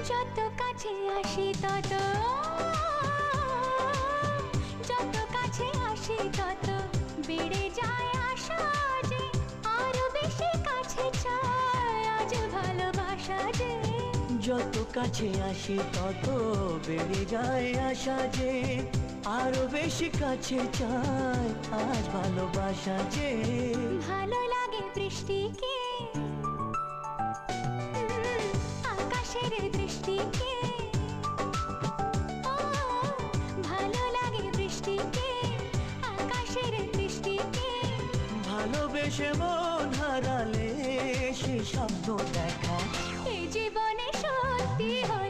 যত কাছে আসি তত, যত কাছে আসি তত বেড়ে যায় আশা যে আরো বেশি কাছে চাই আজ ভালোবাসা যে। যত কাছে আসি তত বেড়ে যায় আশা যে আরো বেশি কাছে চাই আজ ভালোবাসা যে। ভালো লাগে বৃষ্টিকে, আকাশের দৃষ্টিকে, ও ভালো লাগে বৃষ্টিকে, আকাশের দৃষ্টিকে। ভালোবেসে মন হারালে সে স্বপ্ন দেখা এই জীবনে সত্যি হয়ে